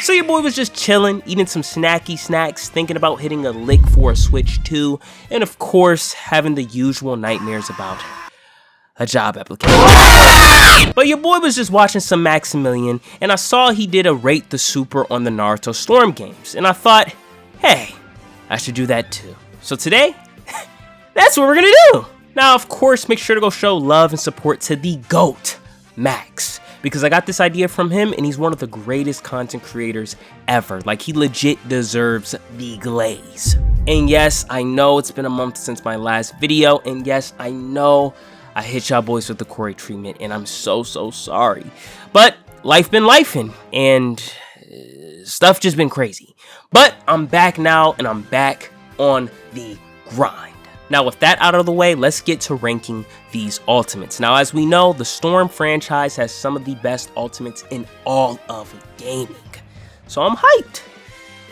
So your boy was just chilling, eating some snacky snacks, thinking about hitting a lick for a Switch 2, and of course, having the usual nightmares about a job application. But your boy was just watching some Maximilian, and I saw he did a Rate the Super on the Naruto Storm games, and I thought, hey, I should do that too. So today, that's what we're gonna do. Now, of course, make sure to go show love and support to the GOAT, Max, because I got this idea from him, and he's one of the greatest content creators ever. Like, he legit deserves the glaze. And yes, I know it's been a month since my last video, and yes, I know I hit y'all boys with the Corey treatment, and I'm so sorry. But life been lifing, and stuff just been crazy. But I'm back now, and I'm back on the grind. Now, with that out of the way, let's get to ranking these ultimates. Now, as we know, the Storm franchise has some of the best ultimates in all of gaming. So I'm hyped.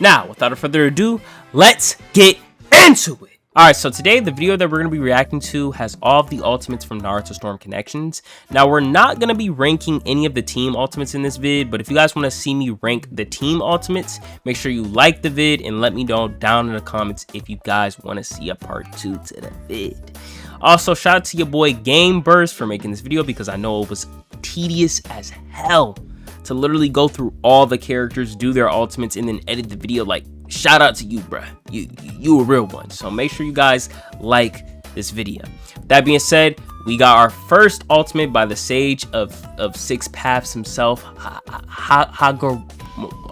Now, without further ado, let's get into it. Alright, so today the video that we're going to be reacting to has all of the ultimates from Naruto Storm Connections. Now, we're not going to be ranking any of the team ultimates in this vid, but if you guys want to see me rank the team ultimates, make sure you like the vid and let me know down in the comments if you guys want to see a part 2 to the vid. Also, shout out to your boy Game Burst for making this video, because I know it was tedious as hell to literally go through all the characters, do their ultimates, and then edit the video. Like, shout out to you, bruh. You a real one. So make sure you guys like this video. That being said, we got our first ultimate by the Sage of Six Paths himself. I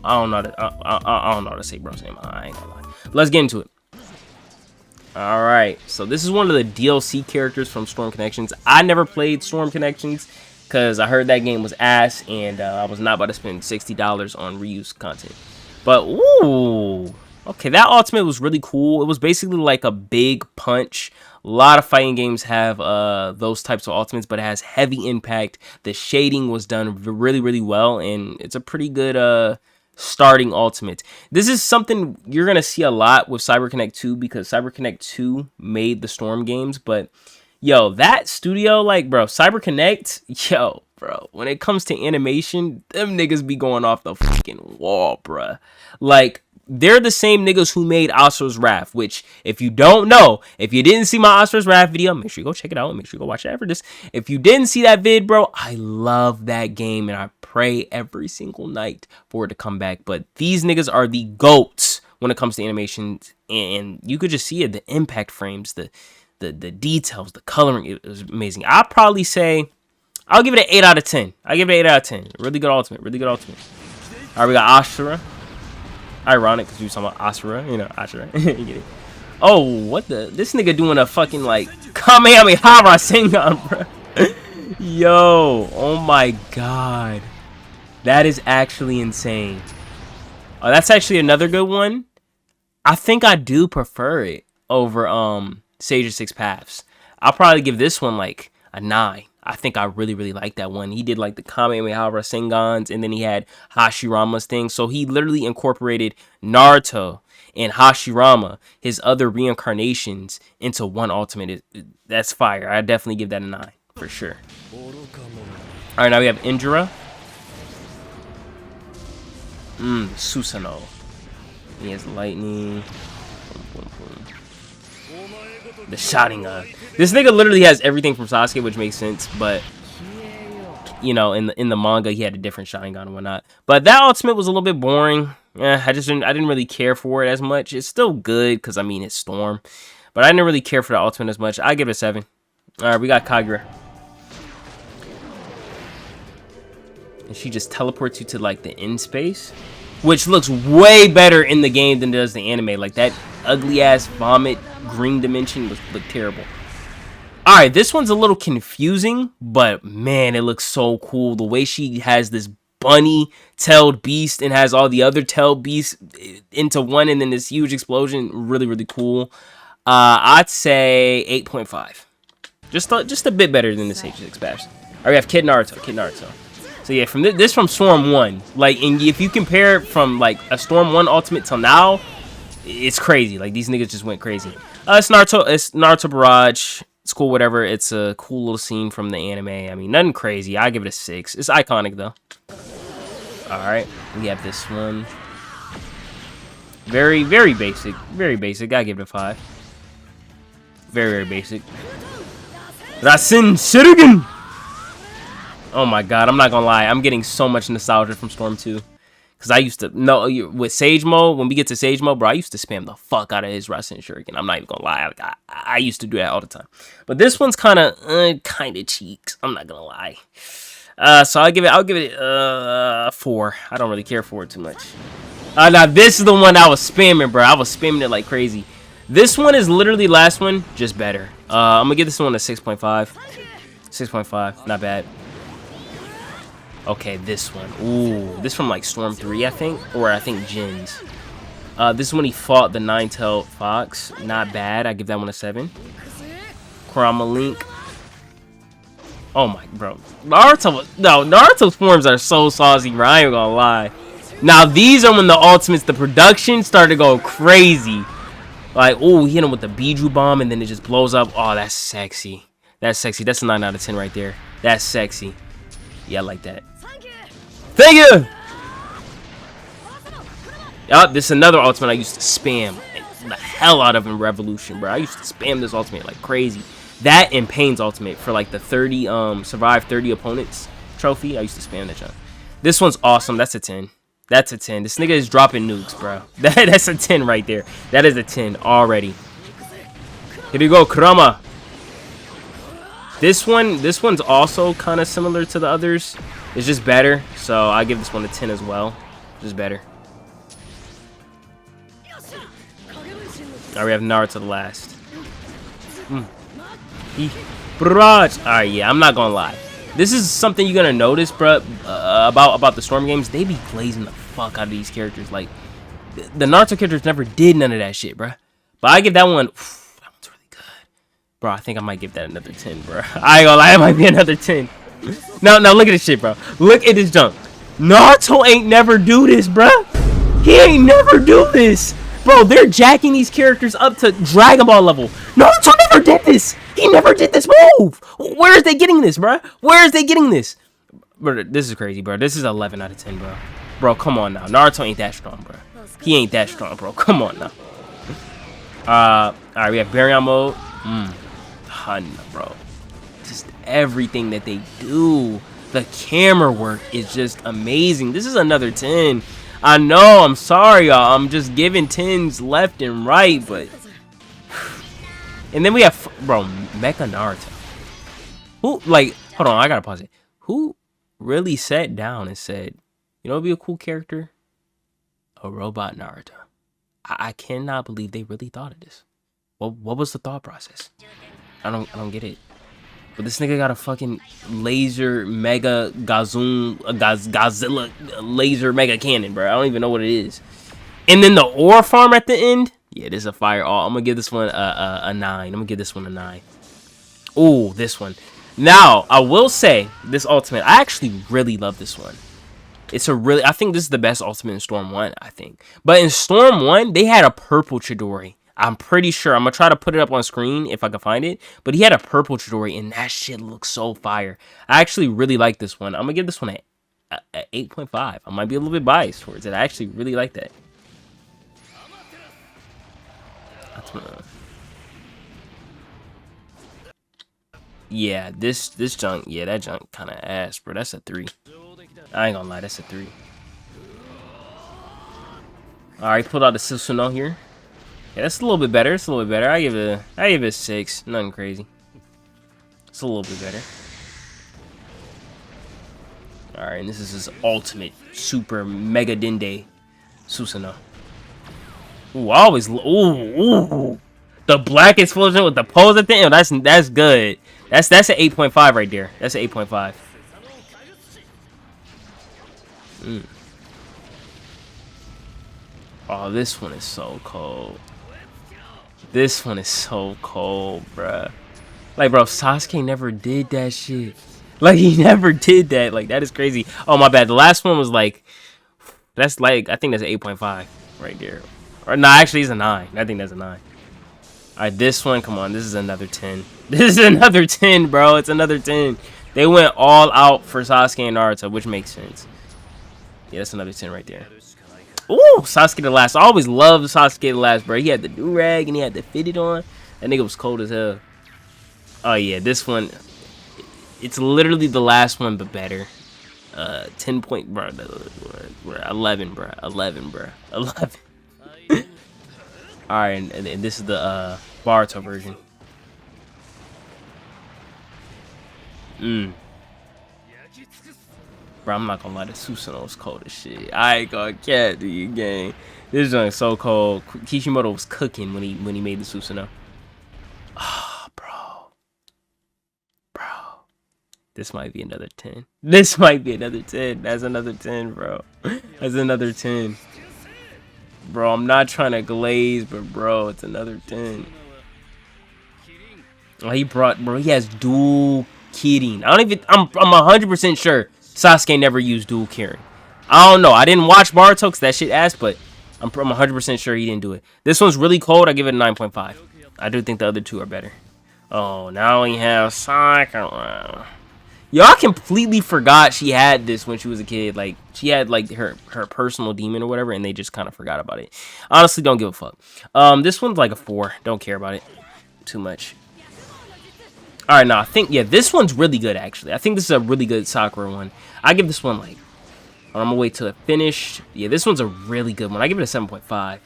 don't know how to say bro's name. I ain't gonna lie. Let's get into it. All right. So this is one of the DLC characters from Storm Connections. I never played Storm Connections because I heard that game was ass, and I was not about to spend $60 on reuse content. But, ooh, okay, that ultimate was really cool. It was basically like a big punch. A lot of fighting games have those types of ultimates, but it has heavy impact. The shading was done really well, and it's a pretty good starting ultimate. This is something you're going to see a lot with CyberConnect 2, because CyberConnect 2 made the Storm games, but yo, that studio, like, bro, CyberConnect, yo, bro, when it comes to animation, them niggas be going off the fucking wall, bruh. Like, they're the same niggas who made Asura's Wrath, which, if you don't know, if you didn't see my Asura's Wrath video, make sure you go check it out, and make sure you go watch it after this. If you didn't see that vid, bro, I love that game, and I pray every single night for it to come back. But these niggas are the GOATs when it comes to animations, and you could just see it, the impact frames, the details, the coloring, it was amazing. I'll probably say, I'll give it an 8 out of 10. I give it an 8 out of 10. Really good ultimate, really good ultimate. All right, we got Asura. Ironic, because we were talking about Asura, you know, Asura. You get it. Oh, what the? This nigga doing a fucking, like, Kamehameha Rasengan, bro. Yo, oh my god. That is actually insane. Oh, that's actually another good one. I think I do prefer it over, Sage of Six Paths. I'll probably give this one like a 9. I think I really like that one. He did like the Kamehameha Rasengans, and then he had Hashirama's thing. So he literally incorporated Naruto and Hashirama, his other reincarnations, into one ultimate. That's fire. I definitely give that a 9 for sure. All right, now we have Indra. Susanoo. He has lightning. The Sharingan. This nigga literally has everything from Sasuke, which makes sense, but you know, in the manga he had a different Sharingan and whatnot. But that ultimate was a little bit boring. I didn't really care for it as much. It's still good because I mean it's Storm, but I didn't really care for the ultimate as much. I give it a 7. All right, we got Kagura, and she just teleports you to like the end space, which looks way better in the game than does the anime. Like that ugly ass vomit green dimension looked terrible. All right, this one's a little confusing, but man, it looks so cool. The way she has this bunny-tailed beast and has all the other tailed beasts into one, and then this huge explosion, really cool. I'd say 8.5. Just a bit better than the Sage of Six Paths. All right, we have Kid Naruto. So yeah, from this from Storm 1, like, and if you compare it from like a Storm 1 ultimate till now, it's crazy. Like, these niggas just went crazy. It's Naruto Barrage. It's cool, whatever. It's a cool little scene from the anime. I mean, nothing crazy. I give it a 6. It's iconic though. Alright, we have this one. Very, very basic. Very basic. Gotta give it a 5. Very, very basic. Rasen Shuriken! Oh my god, I'm not gonna lie. I'm getting so much nostalgia from Storm 2. Because I used to, with Sage Mode, when we get to Sage Mode, bro, I used to spam the fuck out of his Rasen Shuriken. I'm not even gonna lie. I used to do that all the time. But this one's kind of cheeks. I'm not gonna lie. So I'll give it 4. I don't really care for it too much. Now this is the one I was spamming, bro. I was spamming it like crazy. This one is literally last one, just better. I'm gonna give this one a 6.5. 6.5, not bad. Okay, this one. Ooh, this from like Storm 3, I think, or I think Jin's. This is when he fought the Nine-Tailed Fox. Not bad. I give that one a 7. Kurama Link. Oh my, bro. Naruto's forms are so saucy, bro. I ain't gonna lie. Now these are when the ultimates, the production started to go crazy. Like, oh, he hit him with the Biju bomb and then it just blows up. Oh, that's sexy. That's sexy. That's a 9 out of 10 right there. That's sexy. Yeah, I like that. Thank you! Oh, this is another ultimate I used to spam the hell out of in Revolution, bro. I used to spam this ultimate like crazy. That and Pain's ultimate for like the 30 survive 30 opponents trophy. I used to spam that junk. This one's awesome. That's a 10. That's a 10. This nigga is dropping nukes, bro. That's a 10 right there. That is a 10 already. Here you go, Kurama. This one's also kind of similar to the others. It's just better. So I give this one a 10 as well. Just better. Alright, we have Naruto the last. Alright, yeah, I'm not gonna lie. This is something you're gonna notice, bro, about the Storm games. They be glazing the fuck out of these characters. Like, the Naruto characters never did none of that shit, bro. But I give that one, that one's really good. Bro, I think I might give that another 10, bro. I ain't gonna lie, it might be another 10. Now look at this shit, bro. Look at this junk. Naruto ain't never do this, bro. He ain't never do this. Bro, they're jacking these characters up to Dragon Ball level. Naruto never did this. He never did this move. Where is they getting this, bro? Where is they getting this? Bro, this is crazy, bro. This is 11 out of 10, bro. Bro, come on now. Naruto ain't that strong, bro. He ain't that strong, bro. Come on now. Alright, we have Baryon mode. Ton, bro. Just everything that they do. The camera work is just amazing. This is another 10. I know, I'm sorry, y'all. I'm just giving 10s left and right, but... And then we have, bro, Mecha Naruto. Who, like, hold on, I gotta pause it. Who really sat down and said, you know what'd be a cool character? A robot Naruto. I cannot believe they really thought of this. What was the thought process? I don't get it. But this nigga got a fucking laser mega Godzilla laser mega cannon, bro. I don't even know what it is. And then the ore farm at the end. Yeah, this is a fire. Oh, I'm gonna give this one a 9. I'm gonna give this one a 9. Ooh, this one. Now, I will say this ultimate. I actually really love this one. It's a really. I think this is the best ultimate in Storm 1. I think. But in Storm 1, they had a purple Chidori. I'm pretty sure. I'm going to try to put it up on screen if I can find it. But he had a purple Chidori, and that shit looks so fire. I actually really like this one. I'm going to give this one a 8.5. I might be a little bit biased towards it. I actually really like that. Yeah, this junk. Yeah, that junk kind of ass, bro. That's a 3. I ain't going to lie. That's a 3. Alright, pulled out the Susanoo here. Yeah, that's a little bit better. It's a little bit better. I give it a 6. Nothing crazy. It's a little bit better. Alright, and this is his ultimate super mega Dende Susanoo. Ooh, I always ooh. The black explosion with the pose at the end. That's good. That's an 8.5 right there. That's an 8.5. Oh, this one is so cold. This one is so cold, bruh. Like, bro, Sasuke never did that shit. Like, he never did that. Like, that is crazy. Oh, my bad. The last one was like, that's like, I think that's an 8.5 right there. Or, nah, actually, it's a 9. I think that's a 9. Alright, this one, come on. This is another 10. This is another 10, bro. It's another 10. They went all out for Sasuke and Naruto, which makes sense. Yeah, that's another 10 right there. Ooh, Sasuke the last. I always loved Sasuke the last, bro. He had the do-rag and he had the fitted on. That nigga was cold as hell. Oh, yeah, this one. It's literally the last one, but better. 10 point, bro. 11, bro. 11, bro. 11. Alright, and this is the Boruto version. Bro, I'm not gonna lie, the Susanoo was cold as shit. I ain't gonna cat you gang. This joint is so cold. Kishimoto was cooking when he made the Susanoo. Ah, bro. This might be another 10. This might be another 10. That's another 10, bro. That's another 10. Bro, I'm not trying to glaze, but bro, it's another 10. Oh, he has dual Kirin. I'm 100% sure Sasuke never used dual Kirin. I don't know. I didn't watch Boruto because that shit ass, but I'm 100% sure he didn't do it. This one's really cold. I give it a 9.5. I do think the other two are better. Oh, now we have Sakura. Yo, I completely forgot she had this when she was a kid. Like, she had, like, her personal demon or whatever, and they just kind of forgot about it. Honestly, don't give a fuck. This one's like a 4. Don't care about it too much. Alright, now, I think, yeah, this one's really good, actually. I think this is a really good Sakura one. I give this one, like, I'm gonna wait till it finished. Yeah, this one's a really good one. I give it a 7.5.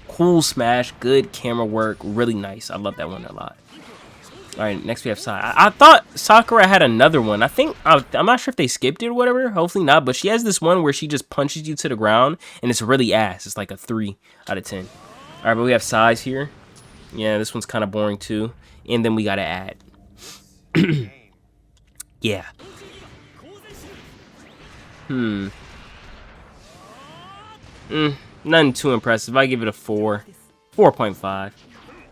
Cool smash, good camera work, really nice. I love that one a lot. Alright, next we have Sai. I thought Sakura had another one. I'm not sure if they skipped it or whatever. Hopefully not. But she has this one where she just punches you to the ground. And it's really ass. It's like a 3 out of 10. Alright, but we have Sai's here. Yeah, this one's kind of boring too. And then we got to add. Yeah. Nothing too impressive. I give it a 4. 4.5.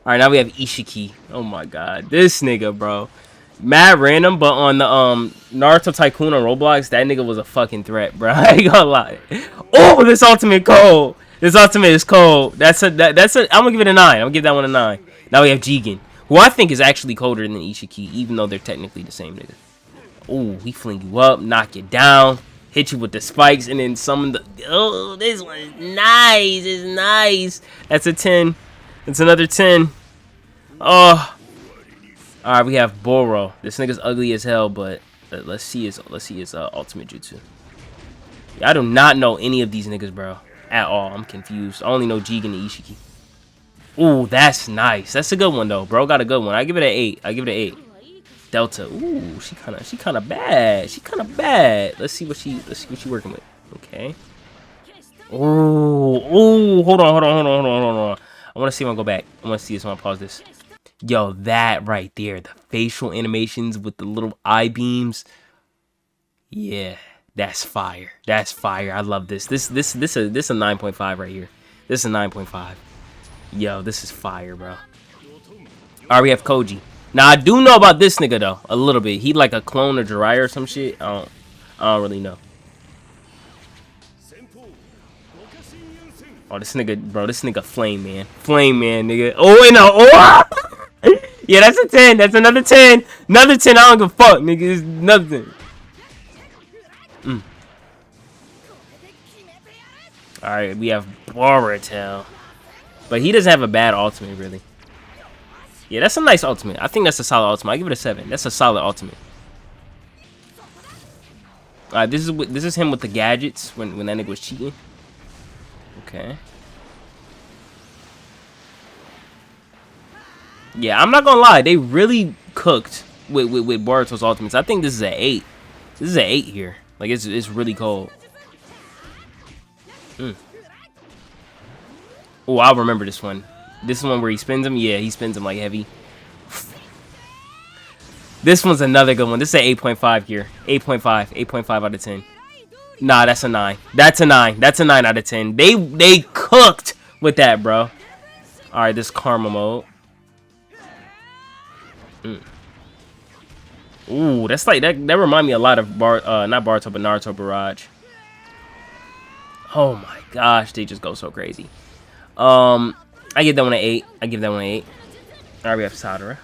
Alright, now we have Ishiki. Oh my god. This nigga, bro. Mad random, but on the Naruto Tycoon on Roblox, that nigga was a fucking threat, bro. I ain't gonna lie. Oh, this ultimate cold. This ultimate is cold. I'm gonna give it a 9. I'm gonna give that one a 9. Now we have Jigen, who I think is actually colder than Ishiki, even though they're technically the same nigga. Oh, he fling you up, knock you down, hit you with the spikes, and then summon the... Oh, this one is nice. It's nice. That's a 10. It's another 10. Oh. Alright, we have Boro. This nigga's ugly as hell, but let's see his ultimate jutsu. Yeah, I do not know any of these niggas, bro. At all. I'm confused. I only know Jigen and Ishiki. Ooh, that's nice. That's a good one though. Bro got a good one. I give it an 8. I give it an 8. Delta. Ooh, she kinda bad. She kinda bad. Let's see what she working with. Okay. Ooh, hold on. I want to see if I go back. I want to see this. I want to pause this. Yo, that right there. The facial animations with the little eye beams. Yeah, that's fire. That's fire. I love this. This a 9.5 right here. This is a 9.5. Yo, this is fire, bro. Alright, we have Koji. Now, I do know about this nigga, though. A little bit. He like a clone of Jiraiya or some shit. I don't really know. Oh, this nigga, bro, this nigga flame man, nigga. Oh, wait, no, oh, yeah, that's a 10. That's another 10. Another 10. I don't give a fuck, nigga. It's nothing. All right, we have Boruto, but he doesn't have a bad ultimate, really. Yeah, that's a nice ultimate. I think that's a solid ultimate. I give it a 7. That's a solid ultimate. All right, this is him with the gadgets when that nigga was cheating. Okay. Yeah, I'm not gonna lie. They really cooked with Boruto's ultimates. I think this is an 8. This is an 8 here. Like, it's really cold. Oh, I'll remember this one. This one where he spins him. Yeah, he spins him like heavy. This one's another good one. This is an 8.5 here. 8.5. 8.5 out of 10. Nah, that's a 9. That's a 9. That's a 9 out of 10. They cooked with that, bro. All right, this karma mode. Ooh, that's like that remind me a lot of not Boruto, but Naruto Barrage. Oh my gosh, they just go so crazy. I give that one an 8. I give that one an 8. All right, we have Sadara.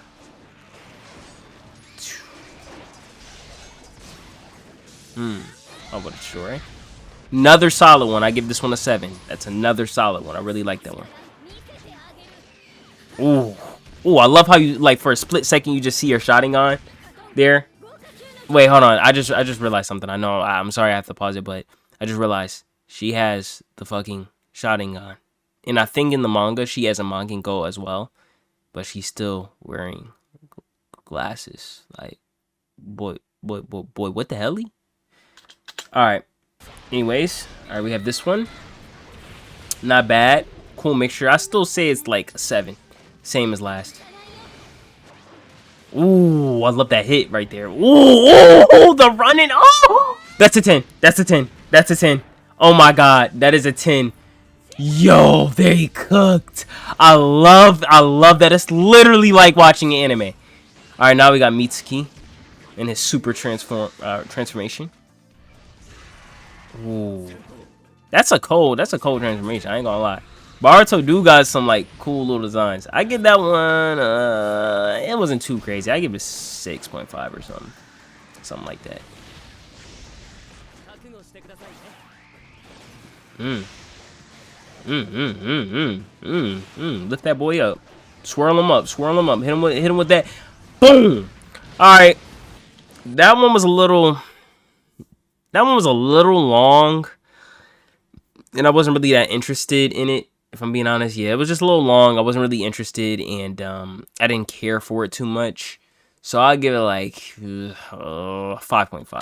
Oh, but it's sure. Another solid one. I give this one a 7. That's another solid one. I really like that one. Ooh. Ooh, I love how you, like, for a split second, you just see her Sharingan there. Wait, hold on. I just realized something. I know. I'm sorry I have to pause it, but I just realized she has the fucking Sharingan. And I think in the manga, she has a Mangenko as well. But she's still wearing glasses. Like, boy, what the hell? Alright. Anyways, alright, we have this one. Not bad. Cool mixture. I still say it's like a 7. Same as last. Ooh, I love that hit right there. Ooh, the running. Oh, that's a 10. That's a 10. That's a 10. Oh my god, that is a 10. Yo, they cooked. I love that. It's literally like watching an anime. All right, now we got Mitsuki and his super transformation. Ooh, that's a cold transformation. I ain't gonna lie. Boruto do got some like cool little designs. I give that one. It wasn't too crazy. I give it 6.5 or something like that. Lift that boy up. Swirl him up. Hit him with that. Boom. All right. That one was a little long, and I wasn't really that interested in it. If I'm being honest, yeah, it was just a little long. I wasn't really interested, and I didn't care for it too much. So I'll give it like 5.5.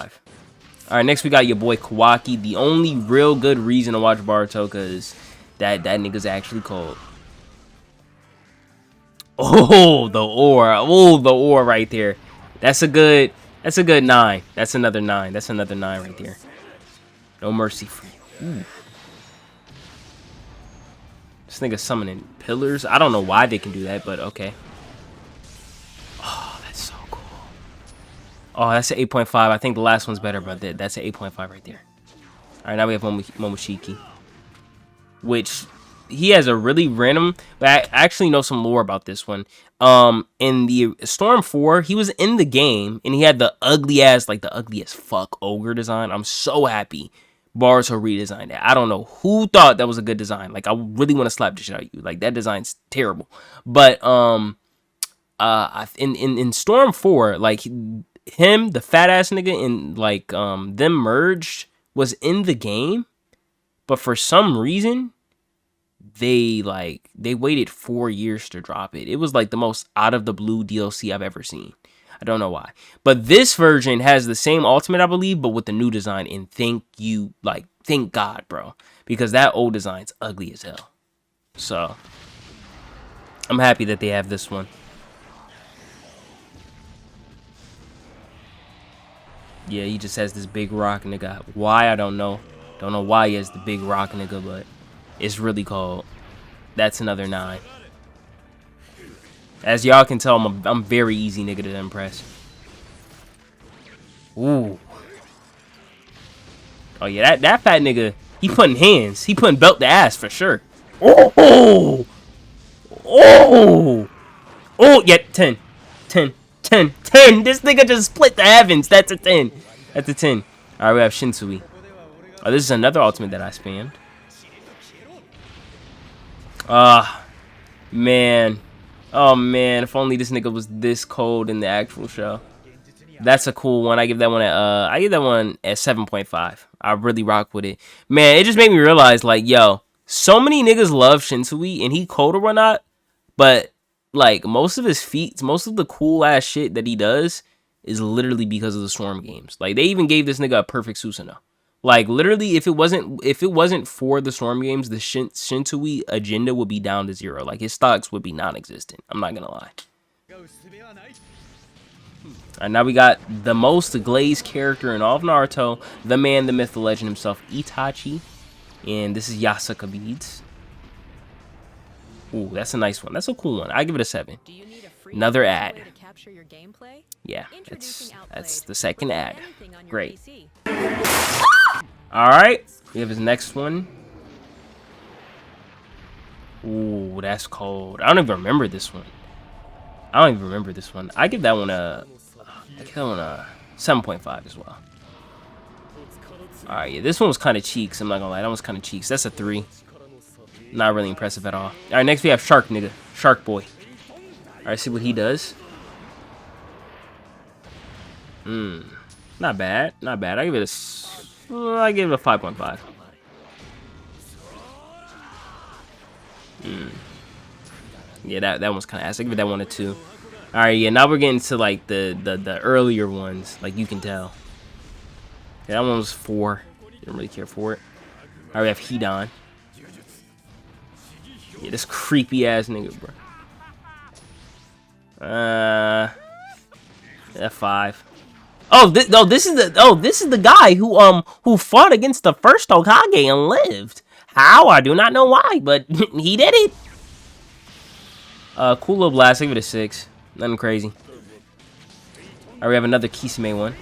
All right, next we got your boy Kawaki. The only real good reason to watch Boruto, because that nigga's actually cold. Oh, the ore. Oh, the ore right there. That's a good 9. That's another 9. That's another 9 right there. No mercy for you. Ooh. This nigga summoning pillars. I don't know why they can do that, but okay. Oh, that's so cool. Oh, that's an 8.5. I think the last one's better, but that's an 8.5 right there. All right, now we have Momoshiki, which he has a really random, but I actually know some lore about this one. In the Storm 4, he was in the game, and he had the ugly ass, like the ugliest fuck ogre design. I'm so happy Boruto redesigned that. I don't know who thought that was a good design. Like, I really want to slap the shit out of you. Like, that design's terrible. But in Storm 4, like him, the fat ass nigga, and like them merged was in the game, but for some reason they waited 4 years to drop it. It was like the most out of the blue DLC I've ever seen. I don't know why. But this version has the same ultimate, I believe, but with the new design. And thank God, bro. Because that old design's ugly as hell. So, I'm happy that they have this one. Yeah, he just has this big rock nigga. Why, I don't know. Don't know why he has the big rock nigga, but it's really cold. That's another 9. As y'all can tell, I'm very easy nigga to impress. Ooh. Oh yeah, that fat nigga, he putting hands. He putting belt to ass for sure. Oh! Oh! Oh, yeah, 10. 10. 10. 10. This nigga just split the heavens. That's a 10. That's a 10. Alright, we have Shinsui. Oh, this is another ultimate that I spammed. Man. Oh man, if only this nigga was this cold in the actual show. That's a cool one. I give that one at 7.5. I really rock with it. Man, it just made me realize, like, yo, so many niggas love Shinsui and he cold or whatnot, but like most of his feats, most of the cool ass shit that he does is literally because of the Storm games. Like, they even gave this nigga a perfect Susanoo. Like, literally, if it wasn't for the Storm games, the Shinsui agenda would be down to 0. Like, his stocks would be non-existent. I'm not gonna lie. And now we got the most glazed character in all of Naruto, the man, the myth, the legend himself, Itachi. And this is Yasuka Beads. Ooh, that's a nice one. That's a cool one. I give it a 7. Another ad. Yeah, that's the second ad. Great. Alright, we have his next one. Ooh, that's cold. I don't even remember this one. I give that one a 7.5 as well. Alright, yeah, this one was kind of cheeks. I'm not gonna lie, that one's kind of cheeks. That's a 3. Not really impressive at all. Alright, next we have Shark nigga. Shark boy. Alright, see what he does. Not bad. Not bad. I give it a 5.5. Yeah, that one's kind of ass. I give it that one a 2. All right, yeah. Now we're getting to like the earlier ones, like you can tell. Yeah, that one was 4. Didn't really care for it. All right, we have Hedon. Yeah, this creepy ass nigga, bro. F5. This is the guy who fought against the first Hokage and lived. How? I do not know why, but he did it. Cool little blast. I give it a 6. Nothing crazy. Alright, we have another Kisame one.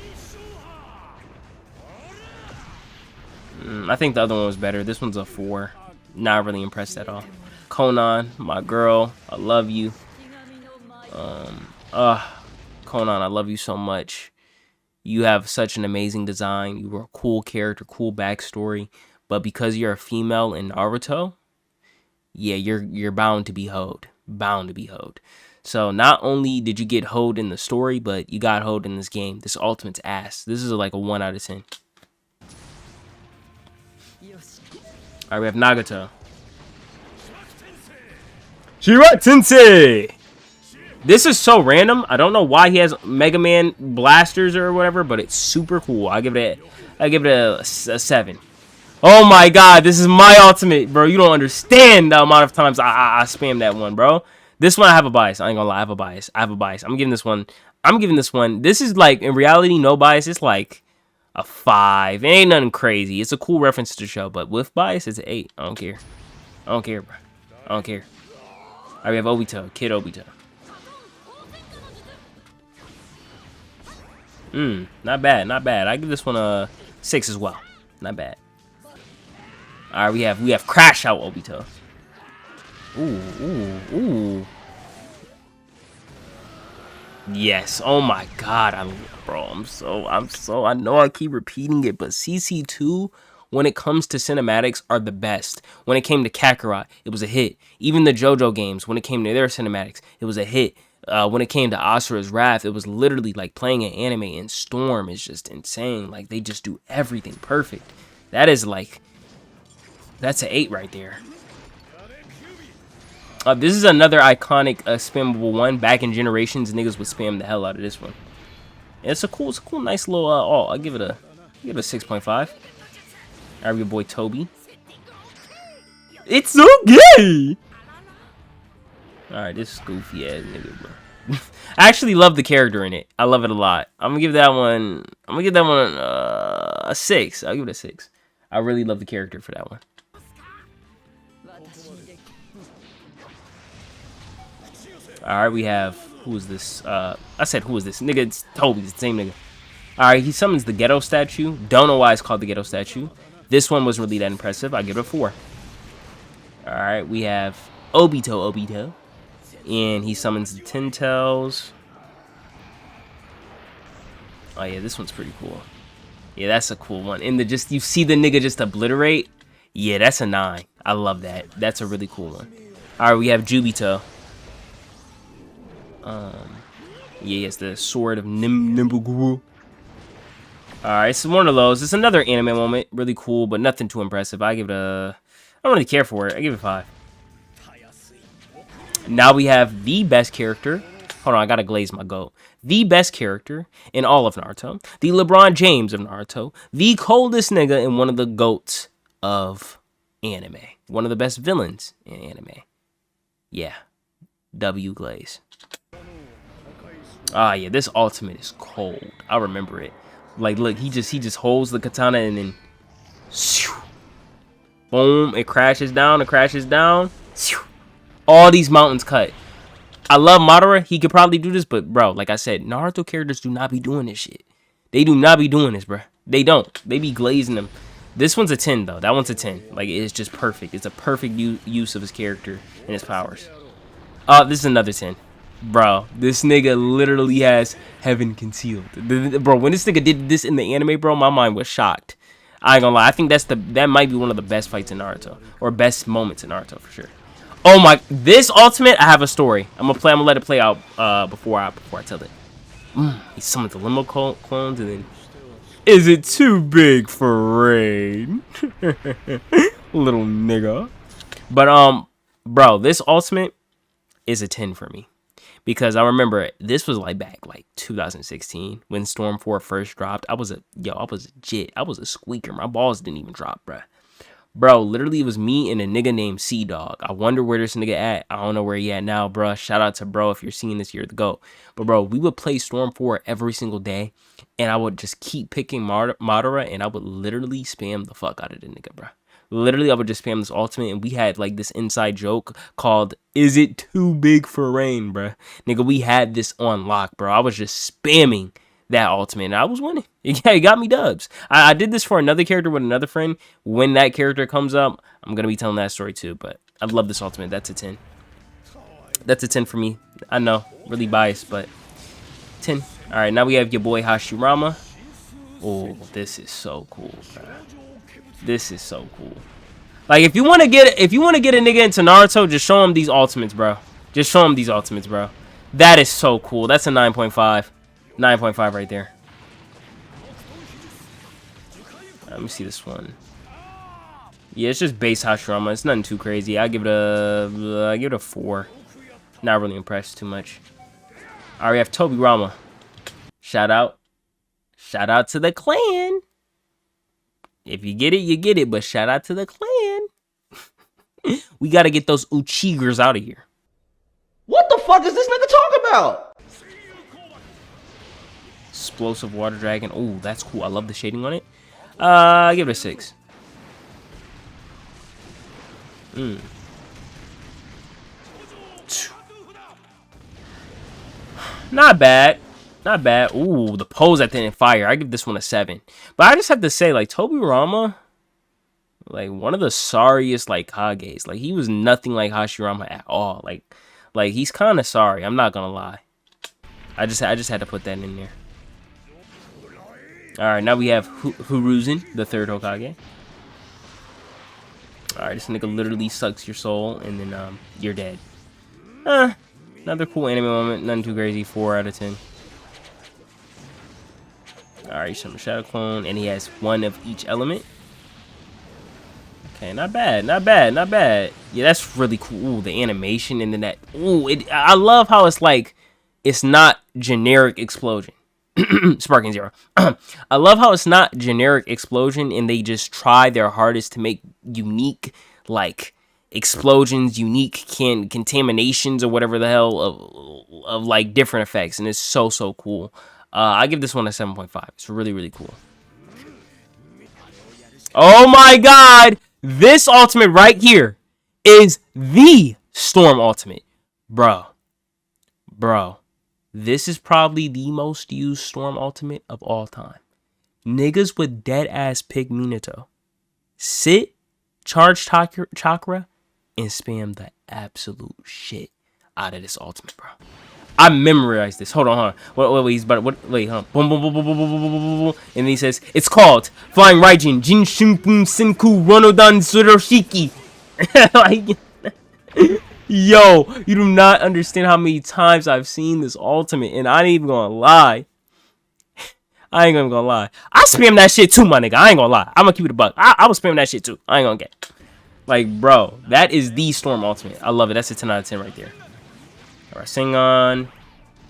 I think the other one was better. This one's a 4. Not really impressed at all. Conan, my girl, I love you. Conan, I love you so much. You have such an amazing design. You were a cool character, cool backstory. But because you're a female in Naruto, yeah, you're bound to be hoed. Bound to be hoed. So not only did you get hoed in the story, but you got hoed in this game. This ultimate's ass. This is like a 1 out of 10. Alright, we have Nagato. Shira Tensei! This is so random. I don't know why he has Mega Man blasters or whatever, but it's super cool. I give it a 7. Oh my god, this is my ultimate, bro. You don't understand the amount of times I spam that one, bro. This one I have a bias. I ain't gonna lie, I have a bias. I'm giving this one. This is like, in reality, no bias. It's like a 5. It ain't nothing crazy. It's a cool reference to the show, but with bias, it's an 8. I don't care. I don't care, bro. I don't care. Alright, we have Obito. Kid Obito. Not bad, not bad. I give this one a 6 as well. Not bad. Alright, we have Crash Out Obito. Ooh. Yes. Oh my god. I know I keep repeating it, but CC2, when it comes to cinematics, are the best. When it came to Kakarot, it was a hit. Even the JoJo games, when it came to their cinematics, it was a hit. When it came to Asura's Wrath, it was literally like playing an anime, and Storm is just insane. Like, they just do everything perfect. That's an 8 right there. This is another iconic spammable one. Back in Generations, niggas would spam the hell out of this one. And it's a cool, nice little I'll give it a 6.5. Alright, your boy Toby. It's so gay. Alright, this goofy ass nigga, bro. I actually love the character in it. I love it a lot. I'm gonna give that one a 6. I'll give it a 6. I really love the character for that one. Alright, we have, who is this? I said, who is this? Nigga, it's Toby, it's the same nigga. Alright, he summons the ghetto statue. Don't know why it's called the ghetto statue. This one wasn't really that impressive. I give it a 4. Alright, we have Obito. And he summons the Ten Tails. Oh yeah, this one's pretty cool. Yeah, that's a cool one. And you see the nigga just obliterate. Yeah, that's a 9. I love that. That's a really cool one. Alright, we have Jubito. Yeah, it's the sword of Nimbuguru. Alright, it's one of those. It's another anime moment. Really cool, but nothing too impressive. I don't really care for it. I give it a 5. Now we have the best character. Hold on, I gotta glaze my goat. The best character in all of Naruto. The LeBron James of Naruto. The coldest nigga and one of the goats of anime. One of the best villains in anime. Yeah. W Glaze. Ah, yeah, this ultimate is cold. I remember it. Like, look, he just holds the katana and then, boom, it crashes down. All these mountains cut. I love Madara. He could probably do this, but bro, like I said, Naruto characters do not be doing this shit. They do not be doing this, bro. They don't. They be glazing them. This one's a 10 though. That one's a 10. Like, it's just perfect. It's a perfect use of his character and his powers. This is another 10. Bro, this nigga literally has heaven concealed. Bro, when this nigga did this in the anime, bro, my mind was shocked. I ain't gonna lie. I think that might be one of the best fights in Naruto, or best moments in Naruto for sure. Oh my, this ultimate, I have a story. I'm gonna let it play out before I tell it. He summoned the limo clones, and then is it too big for rain? Little nigga. But bro, this ultimate is a 10 for me. Because I remember this was like back like 2016 when Storm 4 first dropped. I was legit. I was a squeaker. My balls didn't even drop, bruh. Bro, literally it was me and a nigga named Sea Dog. I wonder where this nigga at. I don't know where he at now, bruh. Shout out to bro if you're seeing this, you're the GOAT. But bro, we would play Storm 4 every single day. And I would just keep picking Madara, and I would literally spam the fuck out of the nigga, bruh. Literally, I would just spam this ultimate, and we had like this inside joke called "Is it too big for rain, bruh?" Nigga, we had this on lock, bro. I was just spamming that ultimate, and I was winning. Yeah, it got me dubs. I did this for another character with another friend. When that character comes up, I'm gonna be telling that story too. But I love this ultimate. That's a 10. That's a 10 for me. I know, really biased, but 10. All right, now we have your boy Hashirama. Oh, this is so cool, bro. This is so cool. Like, if you want to get a nigga into Naruto, just show him these ultimates, bro. Just show him these ultimates, bro. That is so cool. That's a 9.5. 9.5 right there. Let me see this one. Yeah, it's just base Hashirama. It's nothing too crazy. I give it a 4. Not really impressed too much. All right, we have Tobirama. Shout out to the clan. If you get it, you get it. But shout out to the clan. We got to get those Uchigers out of here. What the fuck is this nigga talking about? Explosive water dragon. Oh, that's cool. I love the shading on it. I give it a 6. Not bad. Not bad. Ooh, the pose at the end of fire. I give this one a 7. But I just have to say, like, Tobirama, like, one of the sorriest, like, Kages. Like, he was nothing like Hashirama at all. Like he's kind of sorry. I'm not gonna lie. I just had to put that in there. All right, now we have Hiruzen, the third Hokage. All right, this nigga literally sucks your soul, and then you're dead. Another cool anime moment. Nothing too crazy. 4 out of 10. Alright, some Shadow Clone, and he has 1 of each element. Okay, not bad, not bad, not bad. Yeah, that's really cool. Ooh, the animation, and then that. Ooh, I love how it's like, it's not generic explosion. Sparking 0. I love how it's not generic explosion, and they just try their hardest to make unique, like, explosions, unique contaminations, or whatever the hell of like different effects, and it's so cool. I give this one a 7.5. It's really, really cool. Oh my god! This ultimate right here is the Storm ultimate. Bro. This is probably the most used Storm ultimate of all time. Niggas would dead ass pick Minato. Sit, charge chakra, and spam the absolute shit out of this ultimate, bro. I memorized this. Hold on. Wait, he's about what? Wait, huh? Boom, boom, boom, boom, boom, boom, boom, boom, boom. And then he says, it's called Flying Raijin Jinshinpun Senku Ronodan Tsuroshiki. Like, yo, you do not understand how many times I've seen this ultimate, and I ain't even gonna lie. I ain't even gonna lie. I spam that shit too, my nigga. I ain't gonna lie. I'm gonna keep it a buck. I was spamming that shit too. I ain't gonna get. Like, bro, that is the Storm ultimate. I love it. That's a 10 out of 10 right there. All right, Rasengan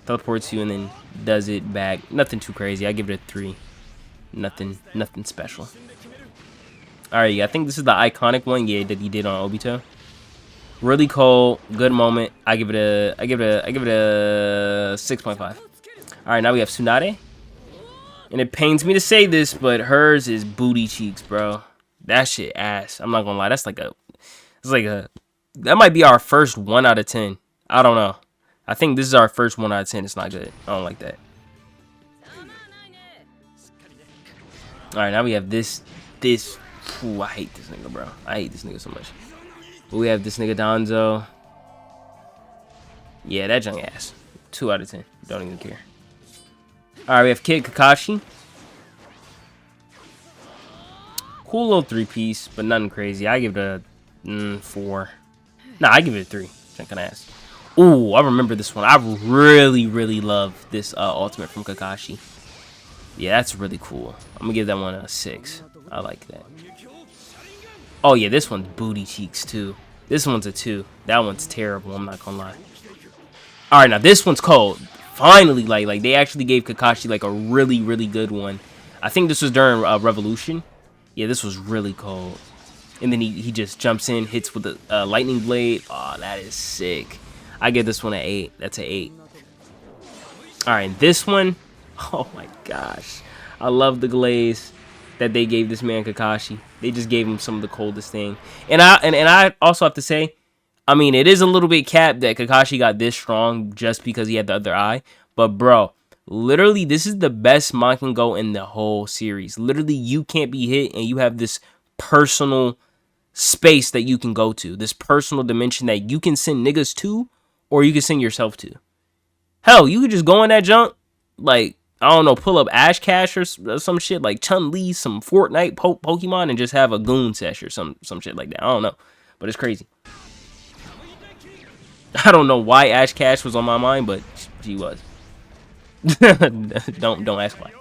teleports you and then does it back. Nothing too crazy. I give it a 3. Nothing special. All right, yeah, I think this is the iconic one, yeah, that he did on Obito. Really cool, good moment. I give it a 6.5. All right, now we have Tsunade, and it pains me to say this, but hers is booty cheeks, bro. That shit ass. I'm not gonna lie. That might be our first 1 out of 10. I don't know. I think this is our first 1 out of 10. It's not good. I don't like that. All right, now we have this. Ooh, I hate this nigga, bro. I hate this nigga so much. But we have this nigga Danzo. Yeah, that junk ass. 2 out of 10. Don't even care. All right, we have Kid Kakashi. Cool little 3-piece, but nothing crazy. I give it a 4. Nah, I give it a 3. Check an ass. Ooh, I remember this one. I really love this ultimate from Kakashi. Yeah, that's really cool. I'm gonna give that one a 6. I like that. Oh yeah, this one's booty cheeks too. This one's a 2. That one's terrible. I'm not gonna lie. All right, now this one's cold. Finally, like they actually gave Kakashi like a really good one. I think this was during Revolution. Yeah, this was really cold. And then he just jumps in, hits with the lightning blade. Oh, that is sick. I give this one an 8. That's an 8. All right, this one. Oh my gosh, I love the glaze that they gave this man Kakashi. They just gave him some of the coldest thing. And I also have to say, I mean, it is a little bit capped that Kakashi got this strong just because he had the other eye. But bro, literally, this is the best Go in the whole series. Literally, you can't be hit, and you have this personal space that you can go to. This personal dimension that you can send niggas to, or you can send yourself to. Hell, you could just go in that junk, like, I don't know, pull up Ash Cash or some shit, like Chun-Li, some Fortnite Pokemon, and just have a goon sesh or some shit like that. I don't know, but it's crazy. I don't know why Ash Cash was on my mind, but she was. don't ask why.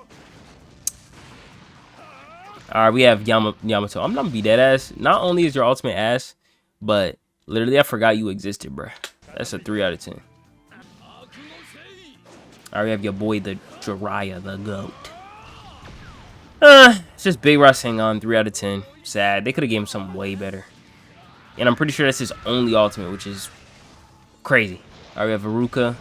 Alright, we have Yamato. I'm not gonna be dead ass. Not only is your ultimate ass, but literally I forgot you existed, bruh. That's a 3 out of 10. Alright, we have your boy, the Jiraiya, the GOAT. It's just Big Rasengan, 3 out of 10. Sad. They could have gave him something way better. And I'm pretty sure that's his only ultimate, which is crazy. Alright, we have Iruka.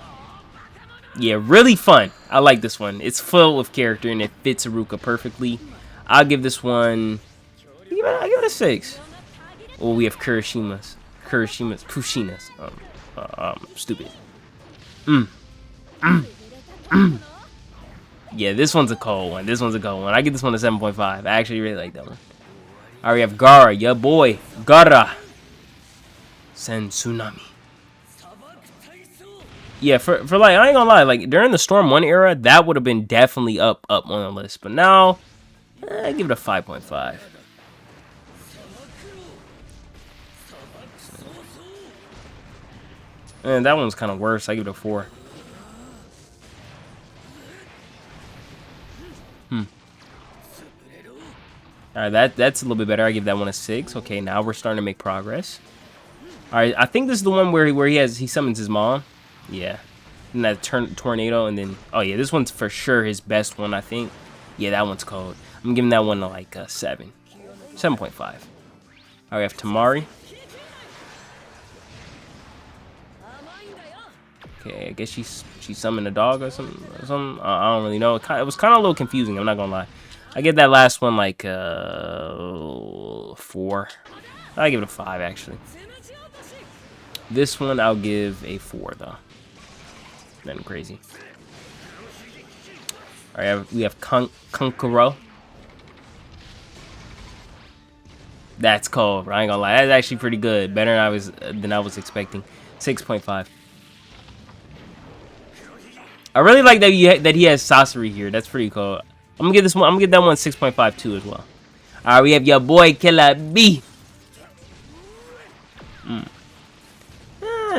Yeah, really fun. I like this one. It's full of character, and it fits Iruka perfectly. I'll give this one... I give it a 6. Oh, we have Kushinas. Stupid. Yeah, this one's a cold one. I give this one a 7.5. I actually really like that one. Alright, we have Gaara, your boy. Gaara. Sen Tsunami. Yeah, for like, I ain't gonna lie, like, during the Storm 1 era, that would have been definitely up on the list. But now, I give it a 5.5. And that one's kind of worse. I give it a 4. Alright, that's a little bit better. I give that one a 6. Okay, now we're starting to make progress. Alright, I think this is the one where he summons his mom. Yeah. And that tornado, and then... Oh, yeah, this one's for sure his best one, I think. Yeah, that one's cold. I'm giving that one like a 7. 7.5. Alright, we have Tamari. Okay, I guess she summoned a dog or something. I don't really know. It was kind of a little confusing, I'm not gonna lie. I give that last one like 4. I give it a 5 actually. This one I'll give a 4 though. Nothing crazy. Alright, we have Kankuro. That's cold, I ain't gonna lie. That's actually pretty good. Better than I was expecting. 6.5. I really like that he has Sasori here. That's pretty cool. I'm gonna give that one 6.5 too as well. Alright, we have your boy Killer B.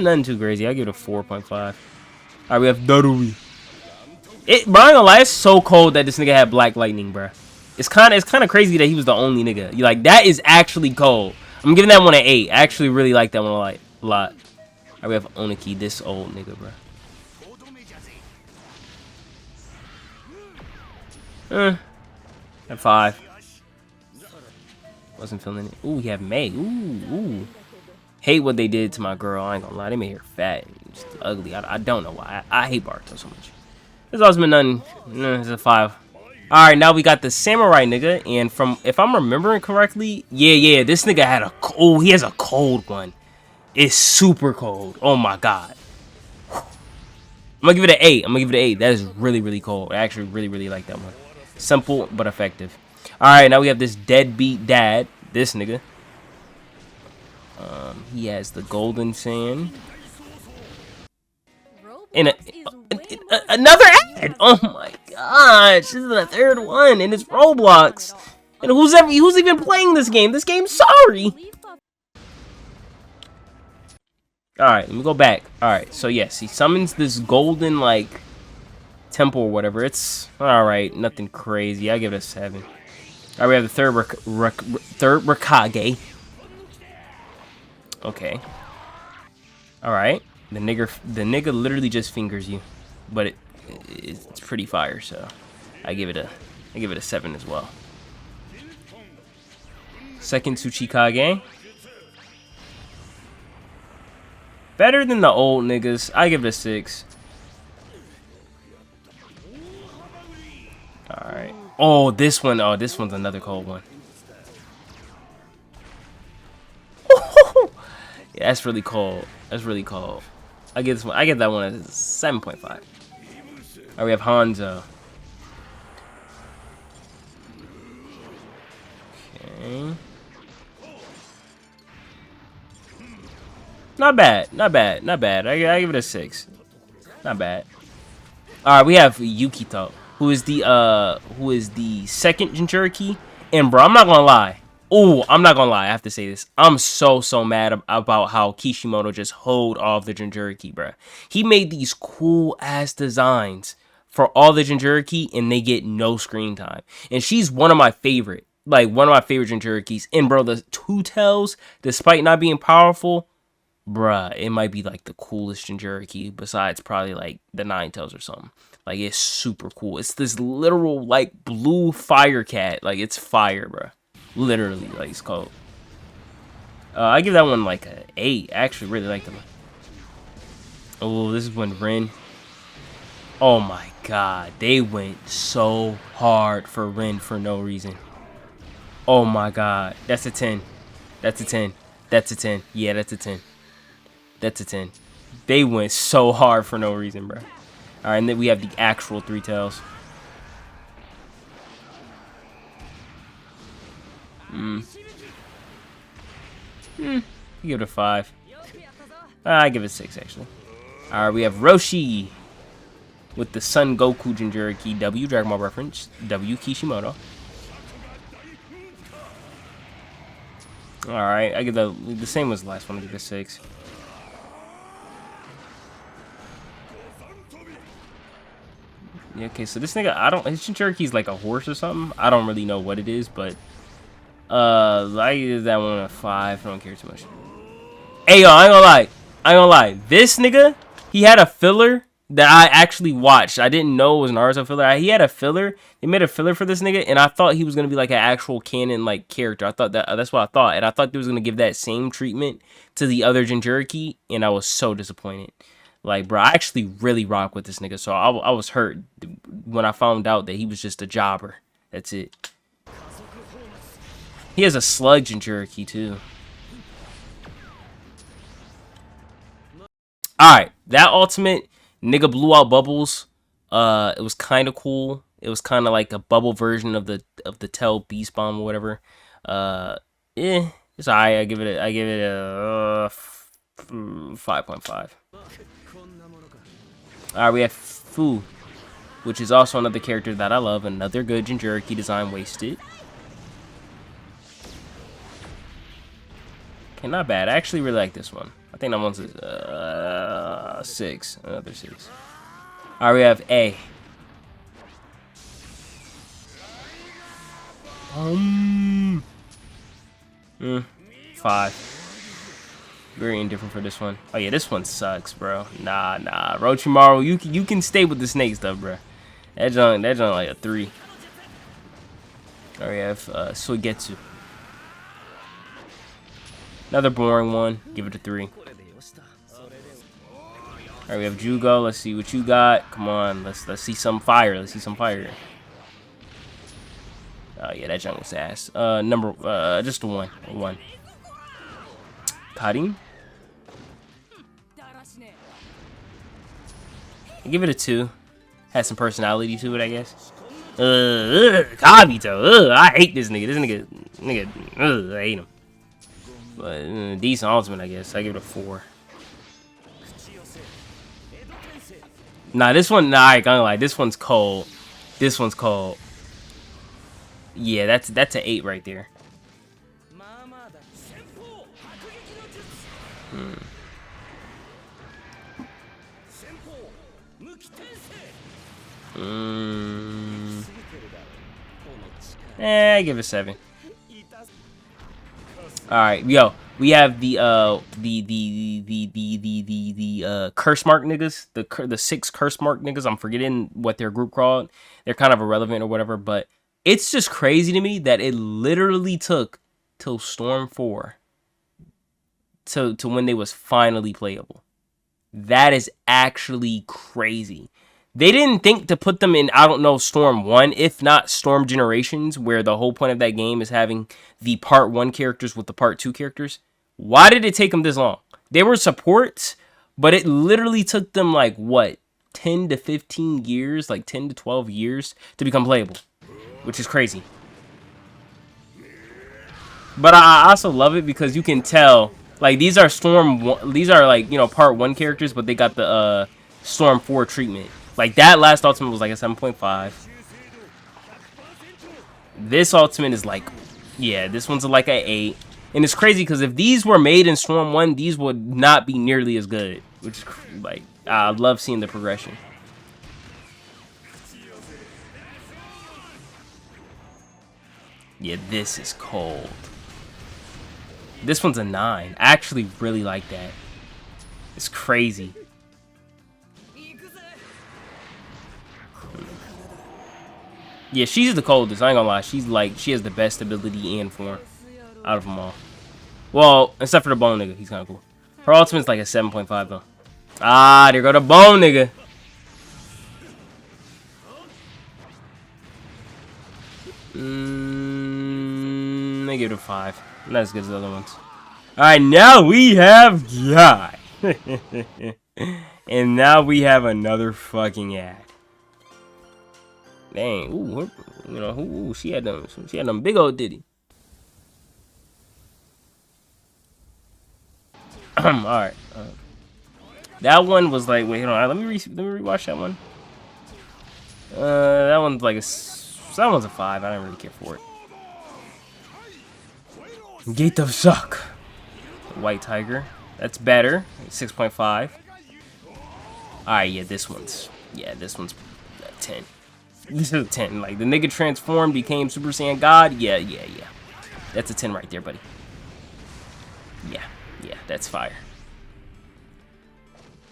Nothing too crazy. I'll give it a 4.5. Alright, we have Darui. Bro, I ain't gonna lie, it's so cold that this nigga had black lightning, bro. It's kind of crazy that he was the only nigga. Like, that is actually cold. I'm giving that one an 8. I actually really like that one a lot. Alright, we have Oniki, this old nigga, bro. At 5. Wasn't feeling it. Ooh, we have May. Ooh. Hate what they did to my girl. I ain't gonna lie. They made her fat. Just ugly. I don't know why. I hate Boruto so much. There's also been nothing. It's a 5. Alright, now we got the samurai nigga. And if I'm remembering correctly, yeah, this nigga had he has a cold one. It's super cold. Oh my god. I'm gonna give it an 8. That is really cold. I actually really like that one. Simple but effective. Alright, now we have this deadbeat dad. This nigga. He has the golden sand. And another ad. Oh my gosh. This is the 3rd one. And it's Roblox. And who's even playing this game? This game's sorry. Alright, let me go back. Alright, so yes, he summons this golden, like, temple or whatever. It's alright, nothing crazy. I give it a 7. Alright, we have the third Raikage. Okay. Alright. The nigga literally just fingers you. But it's pretty fire, so I give it a 7 as well. Second Tsuchikage. Better than the old niggas. I give it a 6. Alright. Oh, this one. Oh, this one's another cold one. Yeah, that's really cold. That's really cold. I get this one. I get that one as 7.5. Alright, we have Hanzo. Okay. Not bad. Not bad. Not bad. I give it a 6. Not bad. Alright, we have Yukito, who is the second Jinchuriki. And bro, I'm not gonna lie. Oh, I'm not gonna lie. I have to say this. I'm so mad about how Kishimoto just hoed off the Jinchuriki, bro. He made these cool ass designs for all the Jinchuriki, and they get no screen time. And she's one of my favorite, Jinchurikis. And bro, the Two Tails, despite not being powerful, bruh, it might be like the coolest Jinchuriki besides probably like the Nine Tails or something. Like, it's super cool. It's this literal like blue fire cat. Like, it's fire, bruh. Literally, like, it's called. I give that one like a 8. I actually really like them. Oh, this is when Rin. Oh my god, they went so hard for Rin for no reason. Oh my god, that's a 10. That's a 10. That's a 10. Yeah, that's a 10. That's a 10. They went so hard for no reason, bro. Alright, and then we have the actual Three Tails. Give it a 5. I give it a 6, actually. Alright, we have Roshi with the Son Goku Jinchuriki. W, Dragon Ball reference. W, Kishimoto. Alright, I give the same as the last one. I give it a 6. Yeah, okay, so this nigga, his Jinchuriki's like a horse or something. I don't really know what it is, but I give that one a 5. I don't care too much. Hey, yo, I ain't gonna lie. This nigga, he had a filler that I actually watched. I didn't know it was Naruto filler. He had a filler. They made a filler for this nigga, and I thought he was gonna be like an actual canon like character. I thought that's what I thought, and I thought they was gonna give that same treatment to the other Jinchuriki, and I was so disappointed. Like, bro, I actually really rock with this nigga, so I was hurt when I found out that he was just a jobber. That's it. He has a slug Jinchuriki too. Alright, that ultimate, nigga blew out bubbles. It was kind of cool. It was kind of like a bubble version of the Tell Beast Bomb or whatever. It's alright. I give it a 5.5. Alright, we have Fu, which is also another character that I love. Another good Jinchuriki design, wasted. Okay, not bad. I actually really like this one. I think that one's 6. Another 6. Alright, we have A. 5. Very indifferent for this one. Oh yeah, this one sucks, bro. Nah. Orochimaru, you can stay with the snake stuff, bro. That joint like a 3. Alright, we have Suigetsu. Another boring one. Give it a 3. Alright, we have Jugo. Let's see what you got. Come on, let's see some fire. Let's see some fire. Oh yeah, that junk was ass. Just a 1. A 1. Karin. I give it a 2. Has some personality to it, I guess. Kabito. I hate this nigga. This nigga. I hate him. But decent ultimate, I guess. I give it a 4. Nah, this one. Nah, I ain't gonna lie. This one's cold. This one's cold. Yeah, that's an 8 right there. I give it 7. All right, yo, we have the curse mark niggas, the 6 curse mark niggas. I'm forgetting what their group called. They're kind of irrelevant or whatever, but it's just crazy to me that it literally took till Storm 4 to when they was finally playable. That is actually crazy. They didn't think to put them in, I don't know, Storm 1, if not Storm Generations, where the whole point of that game is having the Part 1 characters with the Part 2 characters. Why did it take them this long? They were supports, but it literally took them, like, what, 10 to 15 years, like 10 to 12 years to become playable, which is crazy. But I also love it because you can tell, like, these are like, you know, Part 1 characters, but they got the Storm 4 treatment. Like, that last ultimate was like a 7.5. This ultimate is like, yeah, this one's like a 8. And it's crazy because if these were made in Storm 1, these would not be nearly as good. Which is, like, I love seeing the progression. Yeah, this is cold. This one's a 9. I actually really like that. It's crazy. Yeah, she's the coldest. I ain't gonna lie. She's like, she has the best ability and form out of them all. Well, except for the bone nigga. He's kind of cool. Her ultimate's like a 7.5 though. Ah, there go the bone nigga. I give it a 5. Not as good as the other ones. Alright, now we have Guy. And now we have another fucking ad. Dang, ooh, you know, ooh, she had them big old ditty. All right, that one was like, wait, hold on, let me rewatch that one. That one's like that one's a 5. I don't really care for it. Gate of Suck, White Tiger, that's better. 6.5. All right, yeah, this one's a 10. This is a 10. Like, the nigga transformed, became Super Saiyan God. Yeah. That's a 10 right there, buddy. Yeah, that's fire.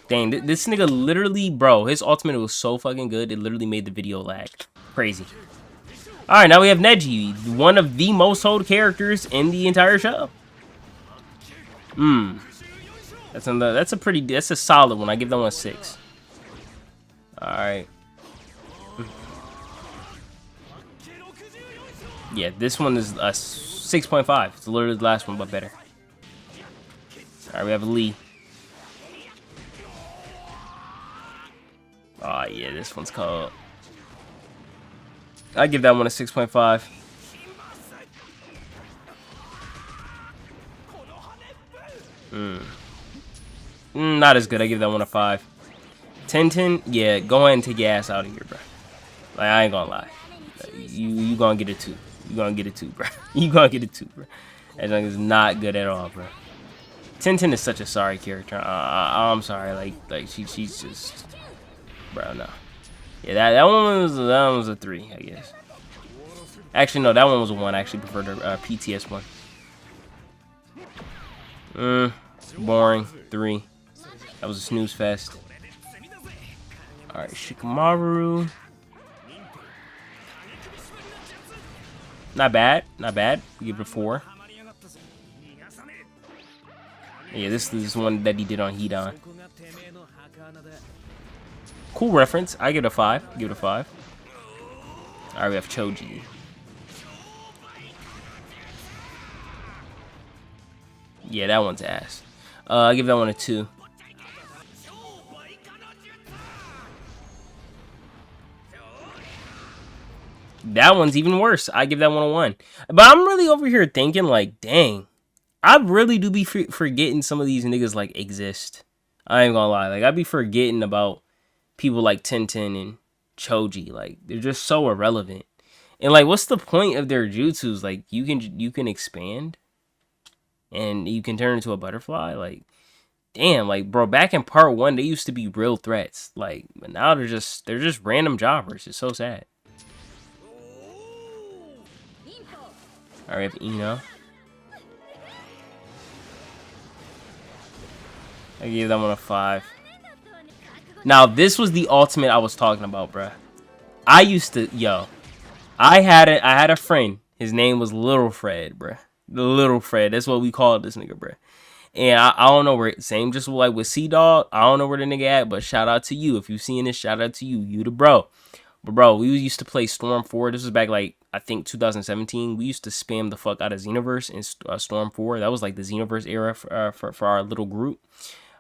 Dang, this nigga literally, bro, his ultimate was so fucking good, it literally made the video lag. Crazy. Alright, now we have Neji, one of the most sold characters in the entire show. That's a solid one. I give that one a 6. Alright. Yeah, this one is a 6.5. It's literally the last one, but better. Alright, we have Lee. Oh, yeah, this one's called... I give that one a 6.5. Not as good. I give that one a 5. 10, yeah, go ahead and take your ass out of here, bro. Like, I ain't gonna lie. You gonna get a 2. You gonna get a 2, bro. You gonna get a 2, bro. That junk is not good at all, bro. 10 is such a sorry character. I'm sorry. Like she's just, bro. No. Yeah, that one was a 3, I guess. Actually, no, that one was a 1. I actually prefer the PTS one. Boring. 3. That was a snooze fest. All right, Shikamaru. Not bad. Give it a 4. Yeah, this is one that he did on Hidan. Cool reference. I give it a 5. All right, we have Choji. Yeah, that one's ass. I give that one a 2. That one's even worse. I give that one a 1. But I'm really over here thinking, like, dang, I really do be forgetting some of these niggas, like, exist. I ain't gonna lie. Like, I be forgetting about people like Tenten and Choji. Like, they're just so irrelevant. And like, what's the point of their jutsus? Like, you can expand, and you can turn into a butterfly. Like, damn, like, bro, back in part 1, they used to be real threats. Like, but now they're just random jobbers. It's so sad. All right, Ino. I gave that one a 5. Now, this was the ultimate I was talking about, bruh. I used to, I had a friend. His name was Little Fred, bruh. The Little Fred. That's what we called this nigga, bruh. And I don't know where, same just like with C-Dog. I don't know where the nigga at, but shout out to you. If you seeing this, shout out to you. You the bro. But bro, we used to play Storm 4. This was back like, I think 2017. We used to spam the fuck out of Xenoverse and Storm 4. That was like the Xenoverse era for our little group.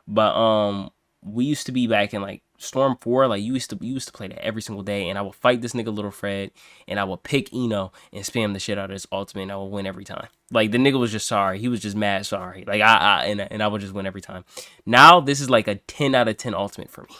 But we used to be back in like Storm 4, like you used to play that every single day, and I would fight this nigga Little Fred, and I would pick Ino and spam the shit out of his ultimate, and I would win every time. Like the nigga was just sorry, he was just mad sorry. Like I would just win every time. Now this is like a 10 out of 10 ultimate for me.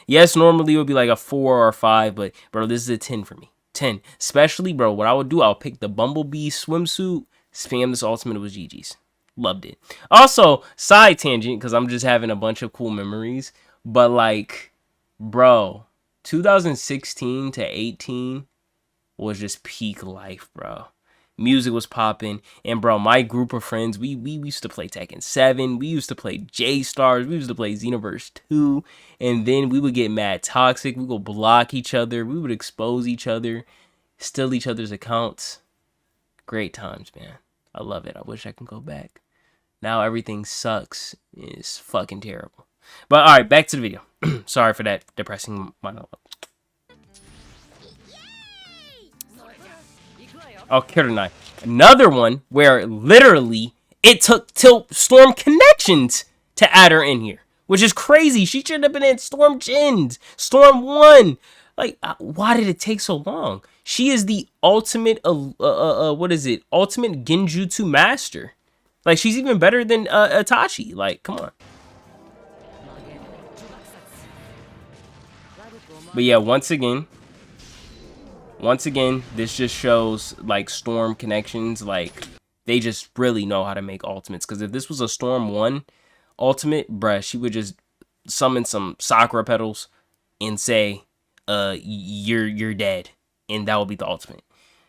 Yes, normally it would be like a 4 or a 5, but bro, this is a 10 for me. 10, especially bro. What I would do, I'll pick the Bumblebee swimsuit, spam this ultimate. It was GG's. Loved it. Also, side tangent, because I'm just having a bunch of cool memories. But like, bro, 2016 to 18 was just peak life, bro. Music was popping, and bro, my group of friends, we used to play Tekken 7, we used to play J-Stars, we used to play Xenoverse 2, and then we would get mad toxic, we would block each other, we would expose each other, steal each other's accounts. Great times, man. I love it. I wish I could go back. Now everything sucks. It's fucking terrible. But alright, back to the video. Sorry for that depressing monologue. Oh, Kirinai. Another one where literally it took till Storm Connections to add her in here. Which is crazy. She should have been in Storm Gens. Storm 1. Like, why did it take so long? She is the ultimate, what is it? Ultimate Genjutsu master. Like, she's even better than Itachi. Like, come on. But yeah, once again, this just shows, like, Storm Connections. Like, they just really know how to make ultimates. Because if this was a Storm 1 ultimate, bruh, she would just summon some Sakura petals and say, you're dead. And that would be the ultimate.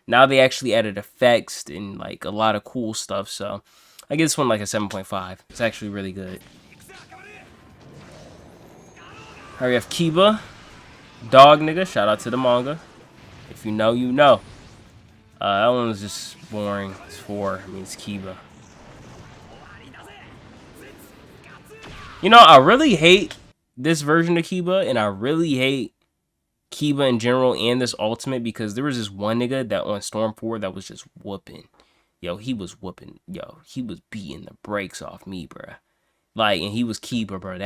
Now they actually added effects and like a lot of cool stuff, so I give this one like a 7.5. It's actually really good. Here we have Kiba, dog nigga. Shout out to the manga. If you know, you know. That one was just boring. It's 4. I mean, it's Kiba. You know, I really hate this version of Kiba, and I really hate Kiba in general and this ultimate, because there was this one nigga that on Storm 4 that was just whooping. Yo, he was whooping. Yo, he was beating the brakes off me, bruh. Like, and he was Kiba, bro.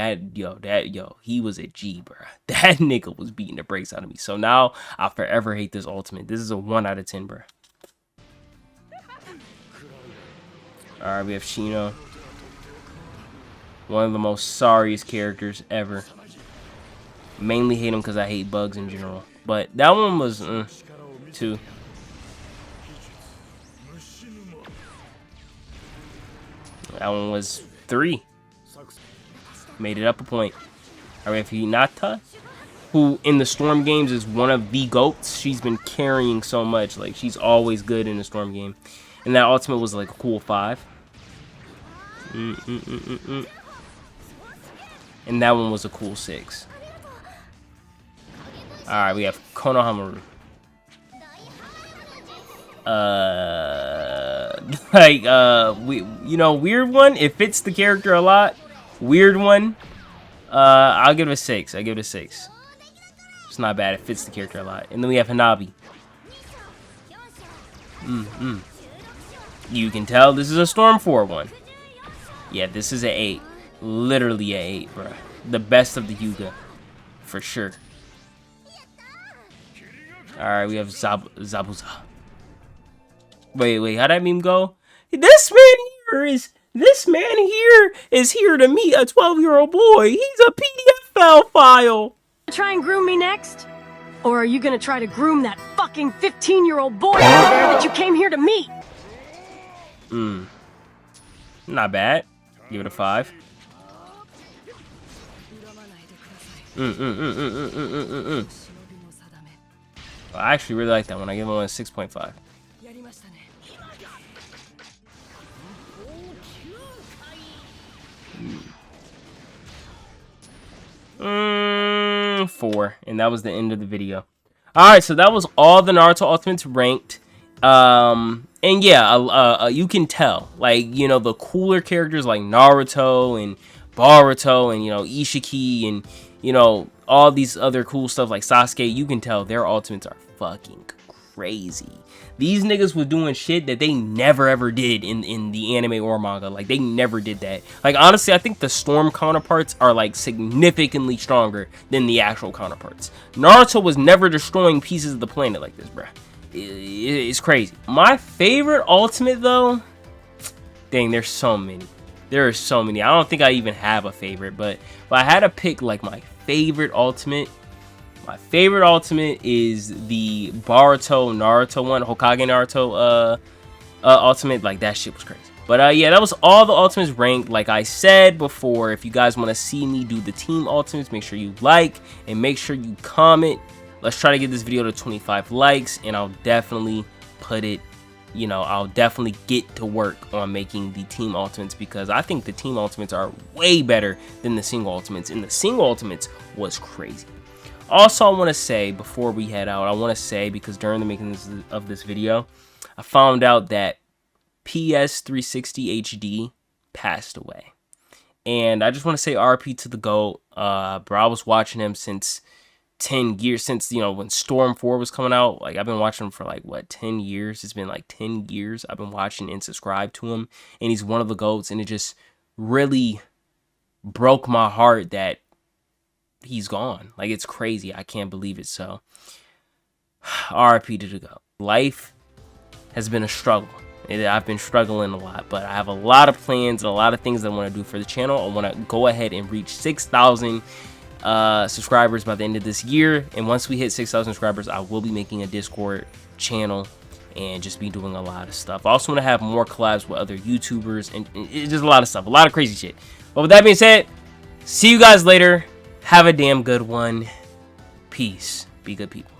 He was a G, bruh. That nigga was beating the brakes out of me. So now I'll forever hate this ultimate. This is a 1 out of 10, bruh. Alright, we have Shino. One of the most sorriest characters ever. Mainly hate him because I hate bugs in general. But that one was 2. That one was 3. Made it up a point. Alright, we have Hinata, who in the Storm games is one of the GOATs. She's been carrying so much. Like, she's always good in the Storm game. And that ultimate was like a cool 5. And that one was a cool 6. Alright, we have Konohamaru. Weird one. It fits the character a lot. Weird one. I'll give it a 6. I give it a 6. It's not bad. It fits the character a lot. And then we have Hanabi. You can tell this is a Storm 4 one. Yeah, this is an 8. Literally an 8, bro. The best of the Hyuga. For sure. Alright, we have Zabuza. Wait, how'd that meme go? This man here is here to meet a 12-year-old boy. He's a PDF file. Try and groom me next? Or are you gonna try to groom that fucking 15-year-old boy over there that you came here to meet? Not bad. Give it a 5. I actually really like that one. I give it a 6.5. Four, and that was the end of the video. Alright, so that was all the Naruto Ultimates ranked. And yeah, you can tell, like, you know, the cooler characters like Naruto and Boruto and, you know, Ishiki and, you know, all these other cool stuff like Sasuke, you can tell their ultimates are fucking crazy. These niggas was doing shit that they never ever did in the anime or manga. Like, they never did that. Like, honestly, I think the Storm counterparts are, like, significantly stronger than the actual counterparts. Naruto was never destroying pieces of the planet like this, bruh. It's crazy. My favorite ultimate, though, dang, there's so many. There are so many. I don't think I even have a favorite, but if I had to pick, like, my favorite ultimate is the Boruto Naruto one, Hokage Naruto ultimate. Like, that shit was crazy. But yeah, that was all the ultimates ranked. Like I said before, if you guys want to see me do the team ultimates, make sure you like and make sure you comment. Let's try to get this video to 25 likes, and I'll definitely put it, you know, I'll definitely get to work on making the team ultimates, because I think the team ultimates are way better than the single ultimates, and the single ultimates was crazy. Also, I want to say, before we head out, I want to say, because during the making of this video, I found out that PS360 HD passed away. And I just want to say RP to the GOAT. Bro, I was watching him since 10 years, since, you know, when Storm 4 was coming out. Like, I've been watching him for, like, what, 10 years? It's been, like, 10 years I've been watching and subscribed to him. And he's one of the GOATs, and it just really broke my heart that he's gone. Like, it's crazy. I can't believe it. So, RIP to the GOAT. Life has been a struggle. I've been struggling a lot, but I have a lot of plans and a lot of things I want to do for the channel. I want to go ahead and reach 6,000 subscribers by the end of this year. And once we hit 6,000 subscribers, I will be making a Discord channel and just be doing a lot of stuff. I also want to have more collabs with other YouTubers and just a lot of stuff, a lot of crazy shit. But with that being said, see you guys later. Have a damn good one. Peace. Be good people.